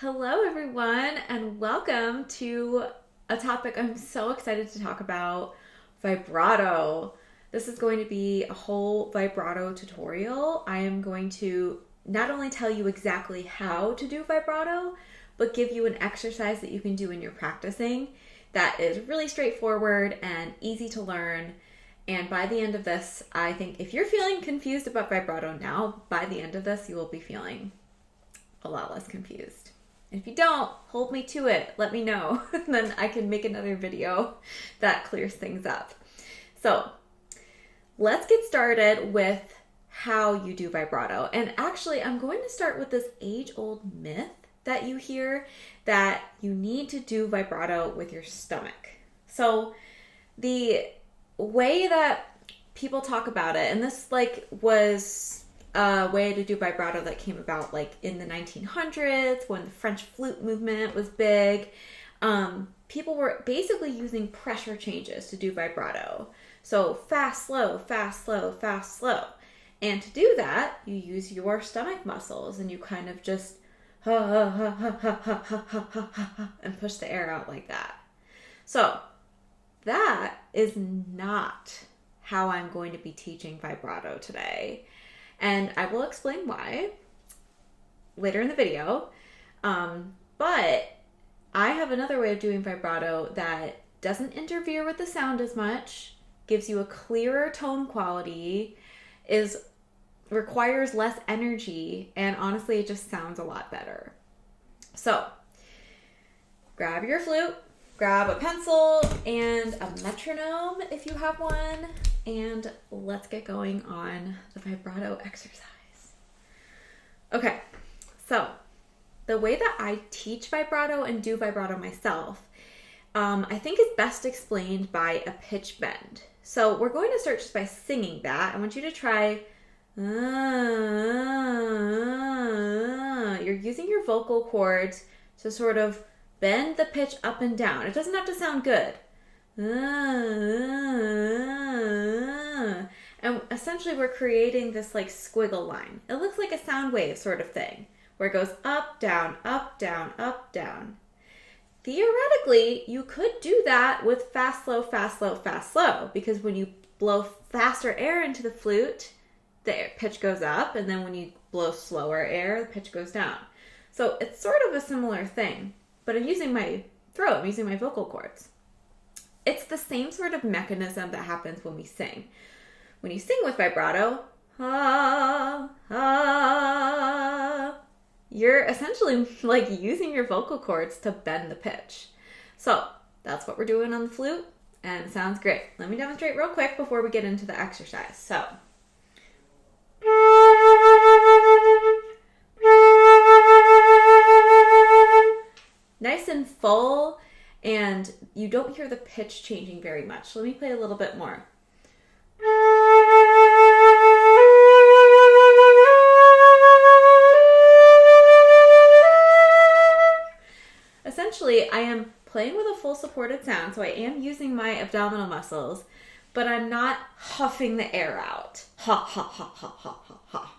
Hello, everyone, and welcome to a topic I'm so excited to talk about, vibrato. This is going to be a whole vibrato tutorial. I am going to not only tell you exactly how to do vibrato, but give you an exercise that you can do in your practicing that is really straightforward and easy to learn. And by the end of this, I think if you're feeling confused about vibrato now, by the end of this, you will be feeling a lot less confused. And if you don't, hold me to it. Let me know. And then I can make another video that clears things up. So let's get started with how you do vibrato. And actually, I'm going to start with this age-old myth that you hear that you need to do vibrato with your stomach. So the way that people talk about it, and this was a way to do vibrato that came about in the 1900s when the French flute movement was big. People were basically using pressure changes to do vibrato. So fast, slow, fast, slow, fast, slow. And to do that, you use your stomach muscles and you kind of just and push the air out like that. So that is not how I'm going to be teaching vibrato today. And I will explain why later in the video. But I have another way of doing vibrato that doesn't interfere with the sound as much, gives you a clearer tone quality, requires less energy, and honestly, it just sounds a lot better. So grab your flute, grab a pencil and a metronome if you have one, and let's get going on the vibrato exercise. Okay, so the way that I teach vibrato and do vibrato myself, I think is best explained by a pitch bend. So we're going to start just by singing that. I want you to try, you're using your vocal cords to sort of bend the pitch up and down. It doesn't have to sound good. And essentially we're creating this squiggle line. It looks like a sound wave sort of thing, where it goes up, down, up, down, up, down. Theoretically, you could do that with fast, slow, fast, slow, fast, slow, because when you blow faster air into the flute, the pitch goes up, and then when you blow slower air, the pitch goes down. So it's sort of a similar thing, but I'm using my throat, I'm using my vocal cords. It's the same sort of mechanism that happens when we sing. When you sing with vibrato, you're essentially using your vocal cords to bend the pitch. So that's what we're doing on the flute, and it sounds great. Let me demonstrate real quick before we get into the exercise. So nice and full, and you don't hear the pitch changing very much. Let me play a little bit more. Essentially, I am playing with a full supported sound, so I am using my abdominal muscles, but I'm not huffing the air out. Ha, ha, ha, ha, ha, ha, ha.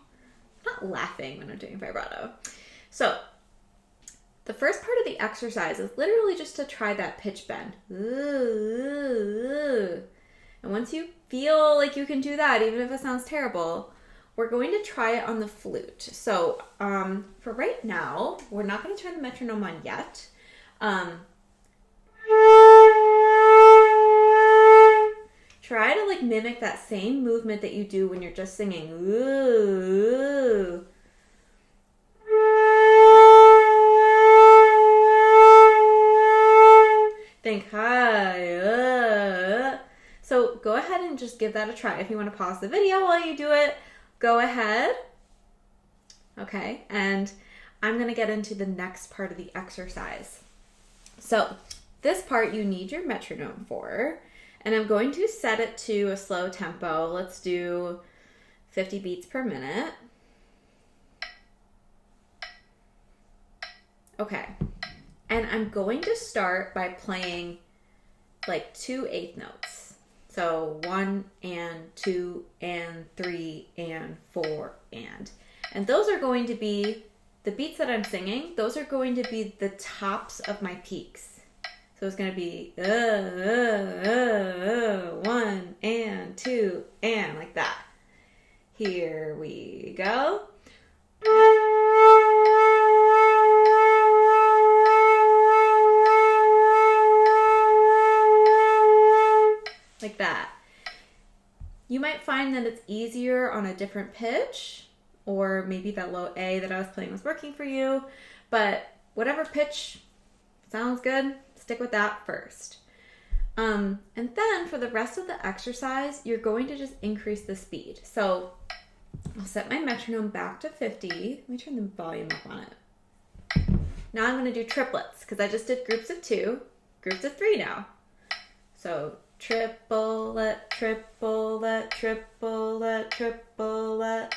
I'm not laughing when I'm doing vibrato. So the first part of the exercise is literally just to try that pitch bend. And once you feel like you can do that, even if it sounds terrible, we're going to try it on the flute. So for right now, we're not going to turn the metronome on yet. Try to mimic that same movement that you do when you're just singing. Ooh. Think high. So go ahead and just give that a try. If you want to pause the video while you do it, go ahead. Okay, and I'm going to get into the next part of the exercise. So this part you need your metronome for, and I'm going to set it to a slow tempo. Let's do 50 beats per minute. Okay, and I'm going to start by playing 2 eighth notes. So 1 and 2 and 3 and 4 and those are going to be the beats that I'm singing, those are going to be the tops of my peaks. So it's going to be 1 and 2 and like that. Here we go. Like that. You might find that it's easier on a different pitch, or maybe that low A that I was playing was working for you, but whatever pitch sounds good, stick with that first. And then for the rest of the exercise, you're going to just increase the speed. So I'll set my metronome back to 50. Let me turn the volume up on it. Now I'm going to do triplets because I just did groups of 2, groups of 3 now. So triplet, triplet, triplet, triplet.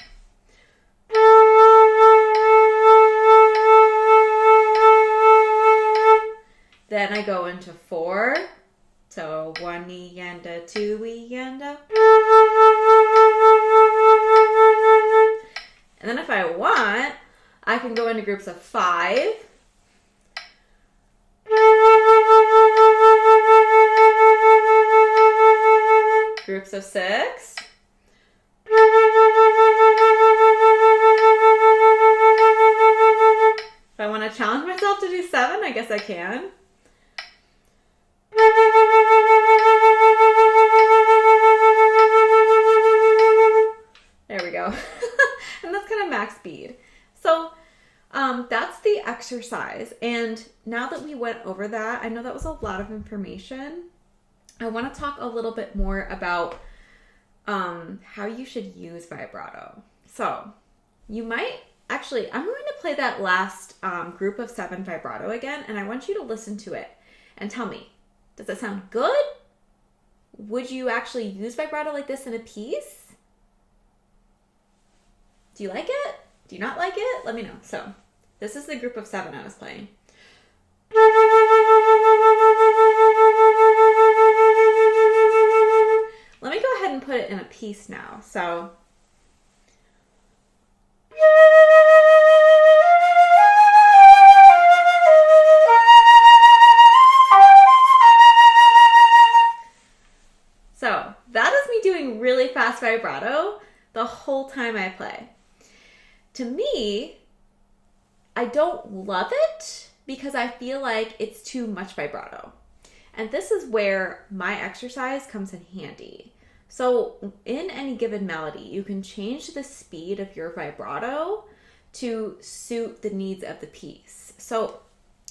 Then I go into 4. So 1 E and a 2 E and a. And then if I want, I can go into groups of 5. Groups of 6. If I want to challenge myself to do 7, I guess I can. There we go. And that's kind of max speed. So that's the exercise. And now that we went over that, I know that was a lot of information. I want to talk a little bit more about how you should use vibrato. So you might actually, I'm going to play that last group of 7 vibrato again, and I want you to listen to it and tell me, does it sound good? Would you actually use vibrato like this in a piece? Do you like it? Do you not like it? Let me know. So this is the group of 7 I was playing. Let me go ahead and put it in a piece now. So that is me doing really fast vibrato the whole time I play. To me, I don't love it because I feel like it's too much vibrato. And this is where my exercise comes in handy. So in any given melody, you can change the speed of your vibrato to suit the needs of the piece. So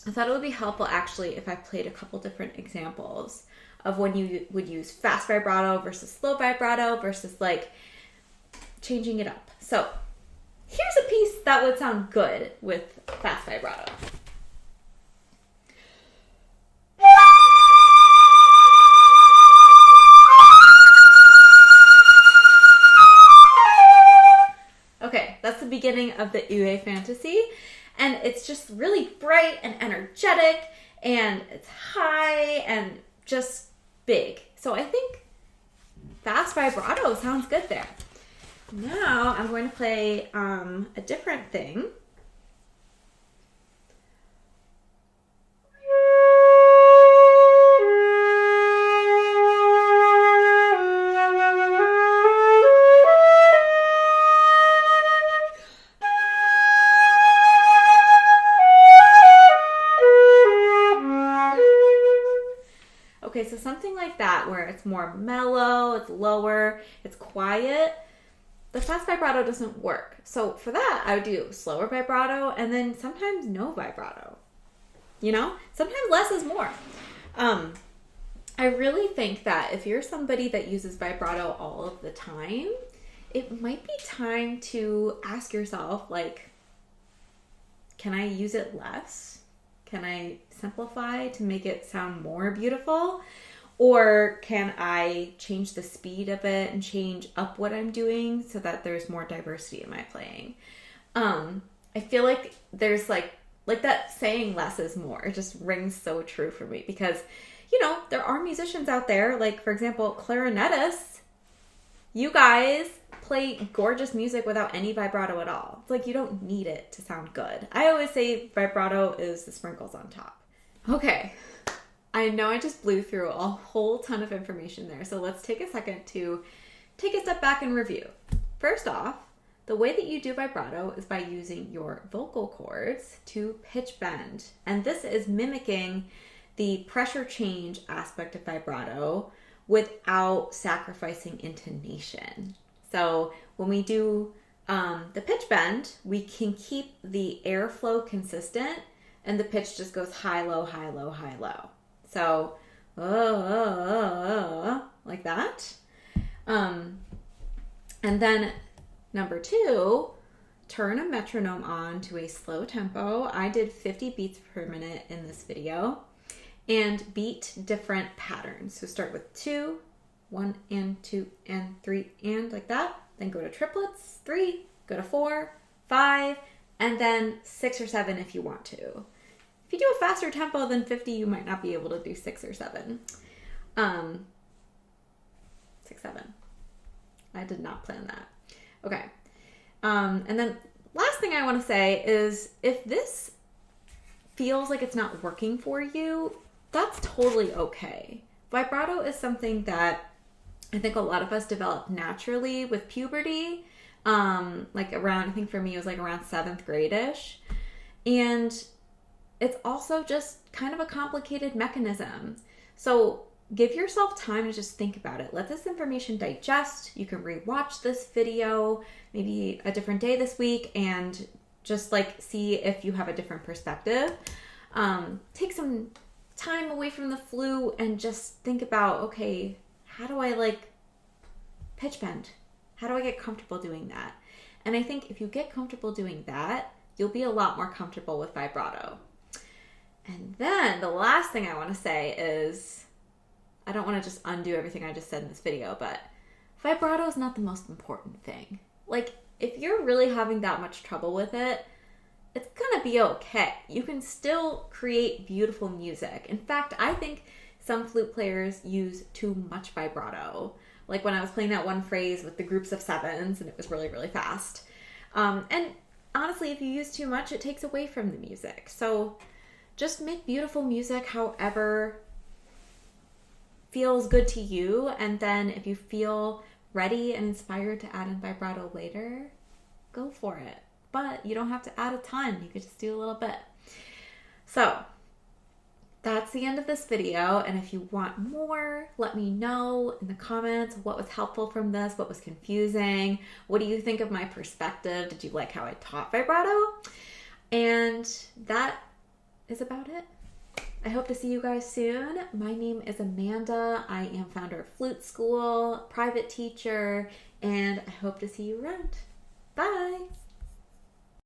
I thought it would be helpful actually if I played a couple different examples of when you would use fast vibrato versus slow vibrato versus like changing it up. So here's a piece that would sound good with fast vibrato. Okay, that's the beginning of the Ue Fantasy, and it's just really bright and energetic, and it's high and just big. So I think fast vibrato sounds good there. Now I'm going to play a different thing. Okay, so something like that where it's more mellow, it's lower, it's quiet. The fast vibrato doesn't work. So for that, I would do slower vibrato and then sometimes no vibrato. You know, sometimes less is more. I really think that if you're somebody that uses vibrato all of the time, it might be time to ask yourself, like, can I use it less? Can I simplify to make it sound more beautiful? Or can I change the speed of it and change up what I'm doing so that there's more diversity in my playing? I feel like there's like that saying less is more. It just rings so true for me because, you know, there are musicians out there, like for example, clarinetists. You guys play gorgeous music without any vibrato at all. It's like you don't need it to sound good. I always say vibrato is the sprinkles on top. Okay, I know I just blew through a whole ton of information there, so let's take a second to take a step back and review. First off, the way that you do vibrato is by using your vocal cords to pitch bend. And this is mimicking the pressure change aspect of vibrato without sacrificing intonation. So when we do the pitch bend, we can keep the airflow consistent and the pitch just goes high, low, high, low, high, low. So, like that. And then number 2, turn a metronome on to a slow tempo. I did 50 beats per minute in this video, and beat different patterns. So start with 2, 1 and 2 and 3 and like that. Then go to triplets, 3, go to 4, 5, and then 6 or 7 if you want to. If you do a faster tempo than 50, you might not be able to do 6 or 7. 6, 7. I did not plan that. Okay. And then last thing I want to say is if this feels like it's not working for you, that's totally okay. Vibrato is something that I think a lot of us develop naturally with puberty. Like around, I think for me it was like around 7th grade-ish. And it's also just kind of a complicated mechanism. So give yourself time to just think about it. Let this information digest. You can rewatch this video maybe a different day this week and just like see if you have a different perspective. Take some time away from the flute and just think about, okay, how do I like pitch bend? How do I get comfortable doing that? And I think if you get comfortable doing that, you'll be a lot more comfortable with vibrato. And then the last thing I want to say is, I don't want to just undo everything I just said in this video, but vibrato is not the most important thing. Like, if you're really having that much trouble with it, it's gonna be okay. You can still create beautiful music. In fact, I think some flute players use too much vibrato. Like when I was playing that one phrase with the groups of 7s and it was really, really fast. And honestly, if you use too much, it takes away from the music. So just make beautiful music however feels good to you. And then if you feel ready and inspired to add in vibrato later, go for it. But you don't have to add a ton. You could just do a little bit. So that's the end of this video. And if you want more, let me know in the comments what was helpful from this, what was confusing. What do you think of my perspective? Did you like how I taught vibrato? And that is about it. I hope to see you guys soon. My name is Amanda. I am founder of Flute School, private teacher, and I hope to see you around. Bye.